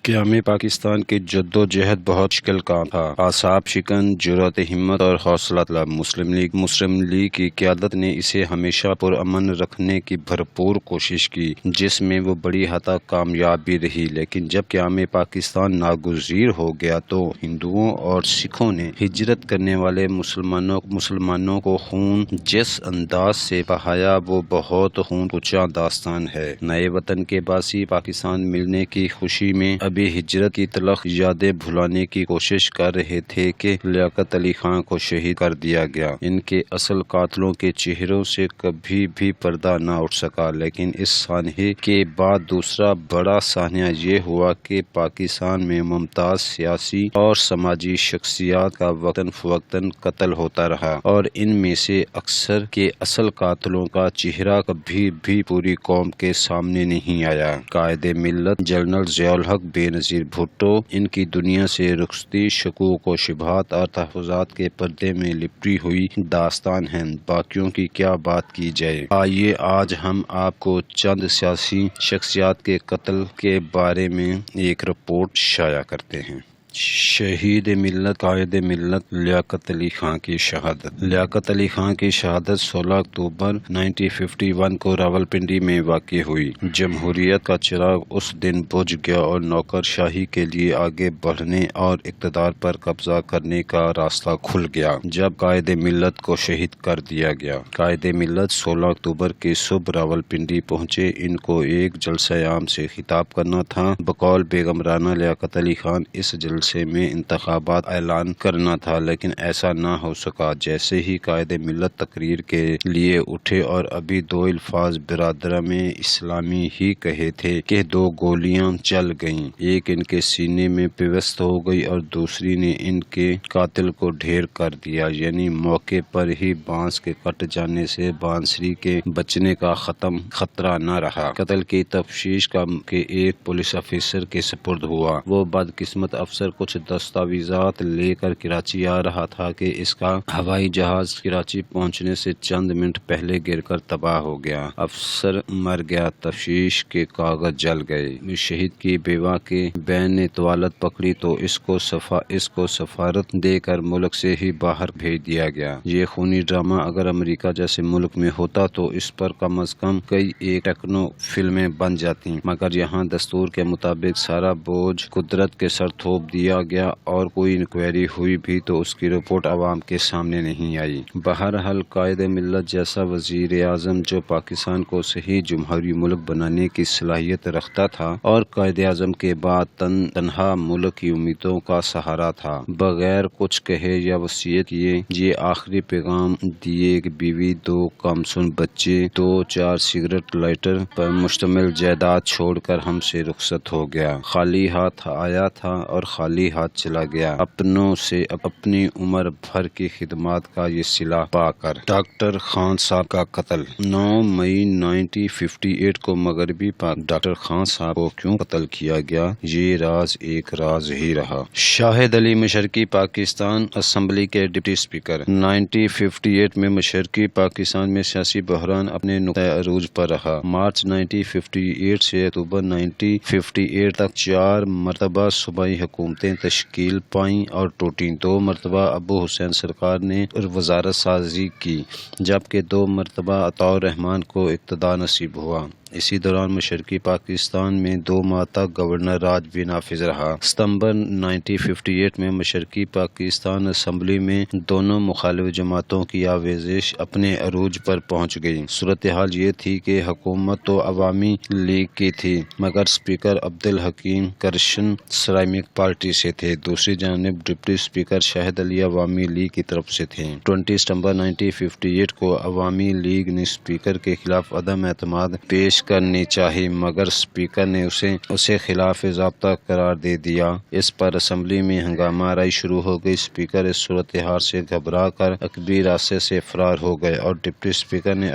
قیام پاکستان کی جدوجہد بہت مشکل کام تھا۔ اعصاب شکن، جرأت ہمت اور حوصلہ طلب مسلم لیگ کی قیادت نے اسے ہمیشہ پرامن رکھنے کی بھرپور کوشش کی، جس میں وہ بڑی حد تک کامیاب بھی رہی۔ لیکن جب قیام پاکستان ناگزیر ہو گیا تو ہندوؤں اور سکھوں نے ہجرت کرنے والے مسلمانوں کو خون جس انداز سے بہایا وہ بہت خون کچا داستان ہے۔ نئے وطن کے باعث پاکستان ملنے کی خوشی میں ابھی ہجرت کی تلخ یادیں بھلانے کی کوشش کر رہے تھے کہ لیاقت علی خان کو شہید کر دیا گیا۔ ان کے اصل قاتلوں کے چہروں سے کبھی بھی پردہ نہ اٹھ سکا، لیکن اس سانحے کے بعد دوسرا بڑا سانحہ یہ ہوا کہ پاکستان میں ممتاز سیاسی اور سماجی شخصیات کا وقتاً فوقتاً قتل ہوتا رہا، اور ان میں سے اکثر کے اصل قاتلوں کا چہرہ کبھی بھی پوری قوم کے سامنے نہیں آیا۔ قائد ملت جنرل ضیاء الحق بے نظیر بھٹو ان کی دنیا سے رخصتی شکوک و شبہات اور تحفظات کے پردے میں لپٹی ہوئی داستان ہے۔ باقیوں کی کیا بات کی جائے؟ آئیے آج ہم آپ کو چند سیاسی شخصیات کے قتل کے بارے میں ایک رپورٹ شائع کرتے ہیں۔ شہید ملت قائد ملت لیاقت علی خان کی شہادت۔ لیاقت علی خان کی شہادت 16 اکتوبر 1951 کو راولپنڈی میں واقع ہوئی۔ جمہوریت کا چراغ اس دن بجھ گیا اور نوکر شاہی کے لیے آگے بڑھنے اور اقتدار پر قبضہ کرنے کا راستہ کھل گیا جب قائد ملت کو شہید کر دیا گیا۔ قائد ملت 16 اکتوبر کی صبح راولپنڈی پہنچے۔ ان کو ایک جلسہ عام سے خطاب کرنا تھا۔ بقول بیگم رانا لیاقت علی خان اس جلسے میں انتخابات اعلان کرنا تھا، لیکن ایسا نہ ہو سکا۔ جیسے ہی قائد ملت تقریر کے لیے اٹھے اور ابھی دو الفاظ برادرم اسلامی ہی کہے تھے کہ دو گولیاں چل گئیں، ایک ان کے سینے میں پیوست ہو گئی اور دوسری نے ان کے قاتل کو ڈھیر کر دیا۔ یعنی موقع پر ہی بانس کے کٹ جانے سے بانسری کے بچنے کا خطرہ نہ رہا۔ قتل کی تفتیش کے ایک پولیس افسر کے سپرد ہوا۔ وہ بدقسمت افسر کچھ دستاویزات لے کر کراچی آ رہا تھا کہ اس کا ہوائی جہاز کراچی پہنچنے سے چند منٹ پہلے گر کر تباہ ہو گیا۔ افسر مر گیا، تفتیش کے کاغذ جل گئے۔ شہید کی بیوہ کے بین نے طوالت پکڑی تو اس کو سفارت دے کر ملک سے ہی باہر بھیج دیا گیا۔ یہ خونی ڈرامہ اگر امریکہ جیسے ملک میں ہوتا تو اس پر کم از کم کئی ایک ٹیکنو فلمیں بن جاتی، مگر یہاں دستور کے مطابق سارا بوجھ قدرت کے سر تھوپ دیا گیا اور کوئی انکوائری ہوئی بھی تو اس کی رپورٹ عوام کے سامنے نہیں آئی۔ بہرحال قائد ملت جیسا وزیر اعظم جو پاکستان کو صحیح جمہوری ملک بنانے کی صلاحیت رکھتا تھا اور قائد اعظم کے بعد تنہا ملک کی امیدوں کا سہارا تھا، بغیر کچھ کہے یا وصیت کیے یہ آخری پیغام دیے کہ بیوی، دو کمسن بچے، 2-4 سگریٹ لائٹر پر مشتمل جائیداد چھوڑ کر ہم سے رخصت ہو گیا۔ خالی ہاتھ آیا تھا اور خالی ہاتھ چلا گیا، اپنوں سے اپنی عمر بھر کی خدمات کا یہ صلہ پا کر۔ ڈاکٹر خان صاحب کا قتل 9 مئی 1958 کو مغربی پاک ڈاکٹر خان صاحب کو کیوں قتل کیا گیا، یہ راز ایک راز ہی رہا۔ شاہد علی مشرقی پاکستان اسمبلی کے ڈپٹی اسپیکر۔ 1958 میں مشرقی پاکستان میں سیاسی بحران اپنے نقطۂ عروج پر رہا۔ مارچ 1958 سے اکتوبر 1958 تک 4 مرتبہ صوبائی حکومتیں تشکیل پائیں اور ٹوٹیں۔ 2 مرتبہ ابو حسین سرکار نے وزارت سازی کی، جبکہ 2 مرتبہ عطاء الرحمن کو اقتدار نصیب ہوا۔ اسی دوران مشرقی پاکستان میں 2 ماہ تک گورنر راج بھی نافذ رہا۔ ستمبر 1958 میں مشرقی پاکستان اسمبلی میں دونوں مخالف جماعتوں کی آویزش اپنے عروج پر پہنچ گئی۔ صورتحال یہ تھی کہ حکومت تو عوامی لیگ کی تھی، مگر اسپیکر عبدالحکیم کرشن سرائمک پارٹی سے تھے، دوسری جانب ڈپٹی اسپیکر شاہد علی عوامی لیگ کی طرف سے تھے۔ 20 ستمبر 1958 کو عوامی لیگ نے اسپیکر کے خلاف عدم اعتماد پیش کرنی چاہی، مگر اسپیکر نے اسے خلاف ضابطہ قرار دے دیا۔ اس پر اسمبلی میں ہنگامہ آرائی شروع ہو گئی۔ اسپیکر اس صورتحال سے گھبرا کر عقبی راستے سے فرار ہو گئے اور ڈپٹی اسپیکر نے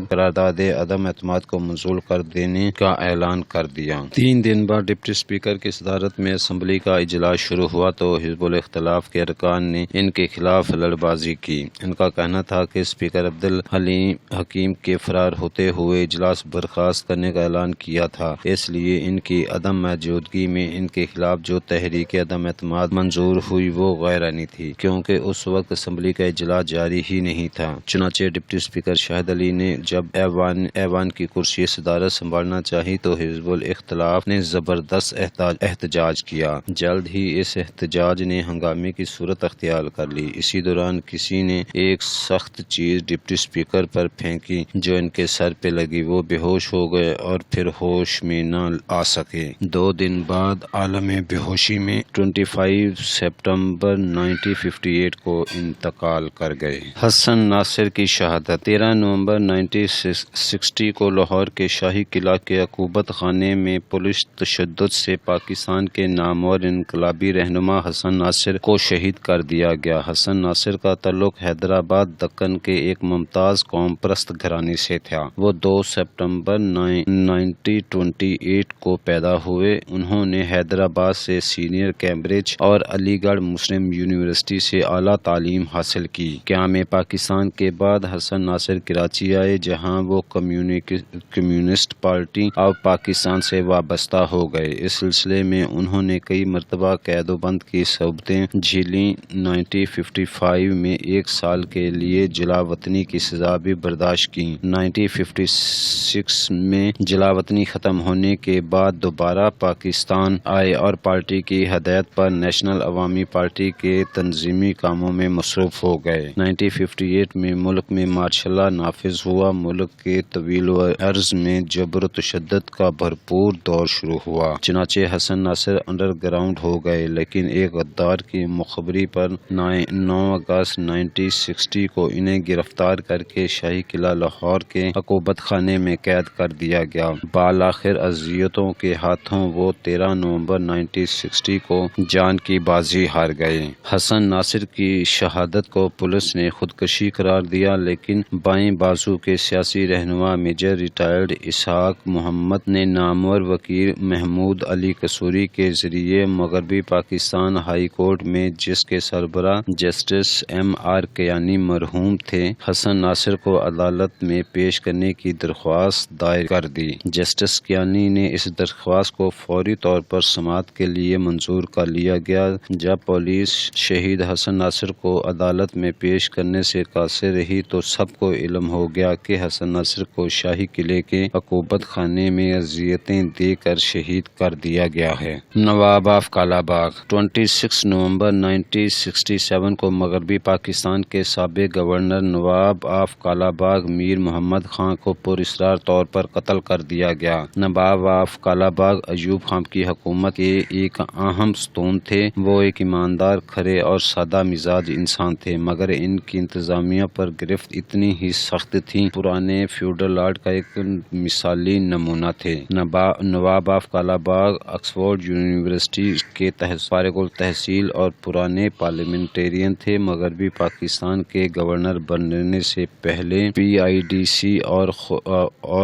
قرارداد عدم اعتماد کو منظور کر دینے کا اعلان کر دیا۔ 3 دن بعد ڈپٹی اسپیکر کی صدارت میں اسمبلی کا اجلاس شروع ہوا تو حزب الاختلاف کے ارکان نے ان کے خلاف لڑ بازی کی۔ ان کا کہنا تھا کہ اسپیکر عبدالحکیم کے فرار ہوتے ہوئے اجلاس برخاست کرنے کا اعلان کیا تھا، اس لیے ان کی عدم موجودگی میں ان کے خلاف جو تحریک عدم اعتماد منظور ہوئی وہ غیر آئینی تھی، کیونکہ اس وقت اسمبلی کا اجلاس جاری ہی نہیں تھا۔ چنانچہ ڈپٹی اسپیکر شاہد علی نے جب ایوان کی کرسی صدارت سنبھالنا چاہی تو حزب الاختلاف نے زبردست احتجاج کیا۔ جلد ہی اس احتجاج نے ہنگامے کی صورت اختیار کر لی۔ اسی دوران کسی نے ایک سخت چیز ڈپٹی اسپیکر پر پھینکی جو ان کے سر پہ لگی، وہ بے ہوش ہو گئے اور پھر ہوش میں نہ آ سکے۔ 2 دن بعد عالم بے ہوشی میں 25 سپتمبر 1958 کو انتقال کر گئے۔ حسن ناصر کی شہادت 13 نومبر 1960 کو لاہور کے شاہی قلعہ کے عقوبت خانے میں پولیس تشدد سے پاکستان کے نامور انقلابی رہنما حسن ناصر کو شہید کر دیا گیا۔ حسن ناصر کا تعلق حیدرآباد دکن کے ایک ممتاز قوم پرست گھرانے سے تھا۔ وہ 2 سپتمبر 1928 کو پیدا ہوئے۔ انہوں نے حیدرآباد سے سینئر کیمبرج اور علی گڑھ مسلم یونیورسٹی سے اعلیٰ تعلیم حاصل کی۔ قیام پاکستان کے بعد حسن ناصر کراچی آئے، جہاں وہ کمیونسٹ پارٹی آف پاکستان سے وابستہ ہو گئے۔ اس سلسلے میں انہوں نے کئی مرتبہ قید و بند کی صعوبتیں جھیلیں۔ 1955 میں 1 سال کے لیے جلا وطنی کی سزا بھی برداشت کی۔ 1956 میں جلا وطنی ختم ہونے کے بعد دوبارہ پاکستان آئے اور پارٹی کی ہدایت پر نیشنل عوامی پارٹی کے تنظیمی کاموں میں مصروف ہو گئے۔ 1958 میں ملک میں مارشل لا نافذ ہوا۔ ملک کے طویل عرض میں جبر و تشدد کا بھرپور دور شروع ہوا۔ چنانچہ حسن ناصر انڈر گراؤنڈ ہو گئے، لیکن ایک غدار کی مخبری پر 9 اگست 1960 کو انہیں گرفتار کر کے شاہی قلعہ لاہور کے عقوبت خانے میں قید کر دیا گیا۔ بالآخر اذیتوں کے ہاتھوں وہ 13 نومبر 1960 کو جان کی بازی ہار گئے۔ حسن ناصر کی شہادت کو پولیس نے خودکشی قرار دیا، لیکن بائیں بازو کے سیاسی رہنما میجر ریٹائرڈ اسحاق محمد نے نامور وکیل محمود علی قصوری کے ذریعے مغربی پاکستان ہائی کورٹ میں، جس کے سربراہ جسٹس M.R. کیانی مرحوم تھے، حسن ناصر کو عدالت میں پیش کرنے کی درخواست دائر کر دی۔ جسٹس کیانی نے اس درخواست کو فوری طور پر سماعت کے لیے منظور کر لیا گیا۔ جب پولیس شہید حسن ناصر کو عدالت میں پیش کرنے سے قاصر رہی تو سب کو علم ہو گیا کہ حسن ناصر کو شاہی قلعے کے عقوبت خانے میں اذیتیں دے کر شہید کر دیا گیا ہے۔ نواب آف کالا باغ 26 نومبر 1967 کو مغربی پاکستان کے سابق governor Nawab of Kala Bagh میر محمد خان کو پراسرار طور پر قتل کر دیا گیا۔ نواب آف کالا باغ ایوب خان کی حکومت کے ایک اہم ستون تھے۔ وہ ایک ایماندار، کھرے اور سادہ مزاج انسان تھے، مگر ان کی انتظامیہ پر گرفت اتنی ہی سخت تھی۔ پرانے فیوڈل آرٹ کا ایک مثالی نمونہ تھے۔ نواب of Kala Bagh Oxford university کے فارغ التحصیل اور پرانے پارلیمنٹرین تھے۔ مغربی پاکستان کے گورنر بننے سے پہلے PIDC اور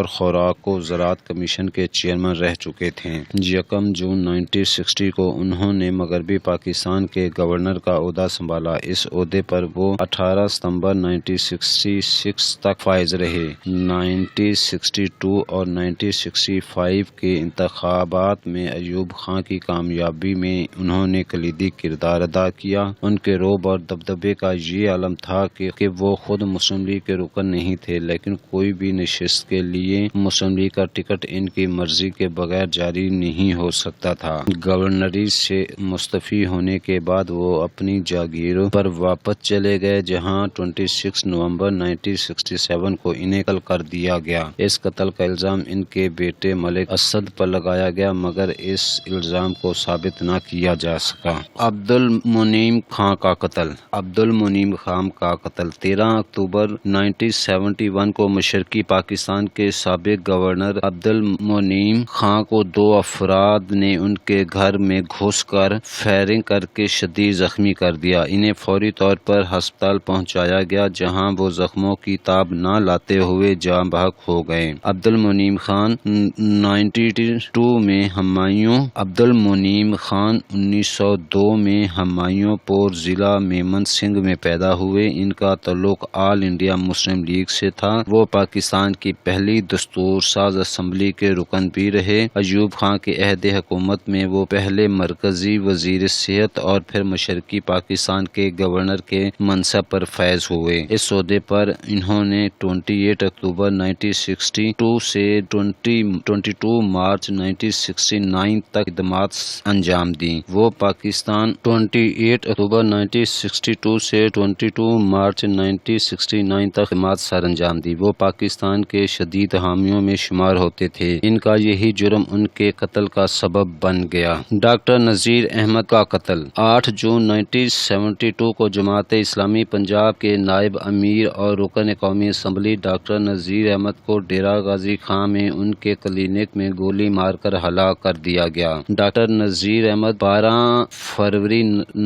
خوراک و زراعت کمیشن کے چیئرمین رہ چکے تھے۔ 1 جون 1960 کو انہوں نے مغربی پاکستان کے گورنر کا عہدہ سنبھالا۔ اس عہدے پر وہ 18 ستمبر 1966 تک فائز رہے۔ 1962 اور 1965 کے انتخابات میں ایوب خان کی کامیابی میں انہوں نے کلیدی کردار ادا کیا۔ ان کے رعب اور دبدبے کا یہ عالم تھا کہ وہ خود مسلم لیگ کے رکن نہیں تھے، لیکن کوئی بھی نشست کے لیے مسلم لیگ کا ٹکٹ ان کی مرضی کے بغیر جاری نہیں ہو سکتا تھا۔ گورنری سے مستعفی ہونے کے بعد وہ اپنی جاگیروں پر واپس چلے گئے، جہاں 26 نومبر 1967 کو انہیں قتل کر دیا گیا۔ اس قتل کا الزام ان کے بیٹے ملک اسد پر لگایا گیا، مگر اس الزام کو ثابت نہ کیا جا سکا۔ عبد المنعم خان کا قتل 13 اکتوبر 1971 کو مشرقی پاکستان کے سابق گورنر عبد المنعم خان کو 2 افراد نے ان کے گھر میں گھس کر فائرنگ کر کے شدید زخمی کر دیا۔ انہیں فوری طور پر ہسپتال پہنچایا گیا، جہاں وہ زخموں کی تاب نہ لاتے ہوئے جاں بحق ہو گئے۔ عبد المنعم خان 1902 میں ہمایوں پور ضلع میمن سنگھ میں پیدا ہوئے۔ ان کا تعلق آل انڈیا مسلم لیگ سے تھا۔ وہ پاکستان کی پہلی پہلی دستور ساز اسمبلی کے رکن بھی رہے۔ ایوب خان کے عہد حکومت میں وہ پہلے مرکزی وزیر صحت اور پھر مشرقی پاکستان کے گورنر کے منصب پر فائز ہوئے۔ اس عہدے پر انہوں نے 28 اکتوبر 1962 سے 22 مارچ 1969 تک خدمات انجام دیں۔ وہ پاکستان 28 اکتوبر 1962 سے 22 مارچ 1969 تک خدمات سر انجام دی۔ وہ پاکستان کے شدید حامیوں میں شمار ہوتے تھے۔ ان کا یہی جرم ان کے قتل کا سبب بن گیا۔ ڈاکٹر نذیر احمد کا قتل 8 جون 1972 کو جماعت اسلامی پنجاب کے نائب امیر اور رکن قومی اسمبلی ڈاکٹر نذیر احمد کو ڈیرہ غازی خان میں ان کے کلینک میں گولی مار کر ہلاک کر دیا گیا۔ ڈاکٹر نذیر احمد 12 فروری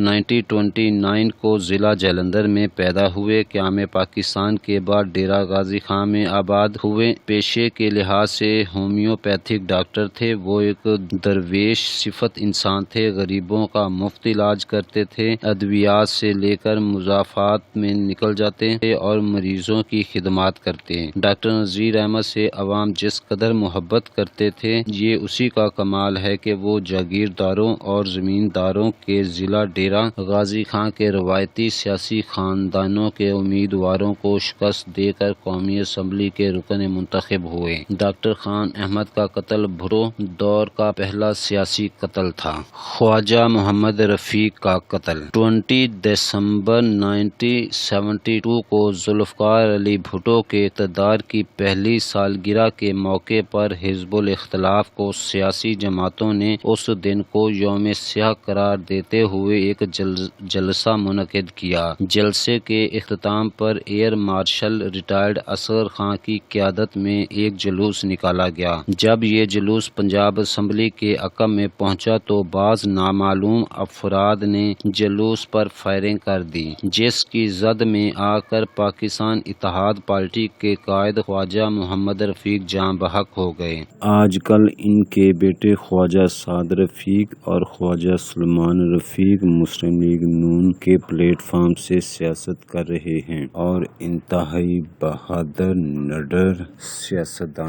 1929 کو ضلع جلندھر میں پیدا ہوئے۔ قیام پاکستان کے بعد ڈیرہ غازی خان میں آباد ہوئے۔ پیشے کے لحاظ سے ہومیوپیتھک ڈاکٹر تھے۔ وہ ایک درویش صفت انسان تھے۔ غریبوں کا مفت علاج کرتے تھے، ادویات سے لے کر مضافات میں نکل جاتے تھے اور مریضوں کی خدمات کرتے۔ ڈاکٹر نذیر احمد سے عوام جس قدر محبت کرتے تھے، یہ اسی کا کمال ہے کہ وہ جاگیرداروں اور زمینداروں کے ضلع ڈیرہ غازی خان کے روایتی سیاسی خاندانوں کے امیدواروں کو شکست دے کر قومی اسمبلی کے رکن منتخب ہوئے۔ ڈاکٹر خان احمد کا قتل بھٹو دور کا پہلا سیاسی قتل تھا۔ خواجہ محمد رفیق کا قتل 20 دسمبر 1972 کو ذوالفقار علی بھٹو کے اقتدار کی پہلی سالگرہ کے موقع پر حزب الاختلاف کو سیاسی جماعتوں نے اس دن کو یوم سیاہ قرار دیتے ہوئے ایک جلسہ منعقد کیا۔ جلسے کے اختتام per air marshal retired Asghar Khan کی قیادت میں ایک جلوس نکالا گیا۔ جب یہ جلوس پنجاب اسمبلی کے عقب میں پہنچا تو بعض نامعلوم افراد نے جلوس پر فائرنگ کر دی، جس کی زد میں آ کر پاکستان اتحاد پارٹی کے قائد خواجہ محمد رفیق جاں بحق ہو گئے۔ آج کل ان کے بیٹے خواجہ سعد رفیق اور خواجہ سلمان رفیق مسلم لیگ نون کے پلیٹ فارم سے سیاست کر رہے ہیں اور انتہائی بہادر نڈر سیاستدان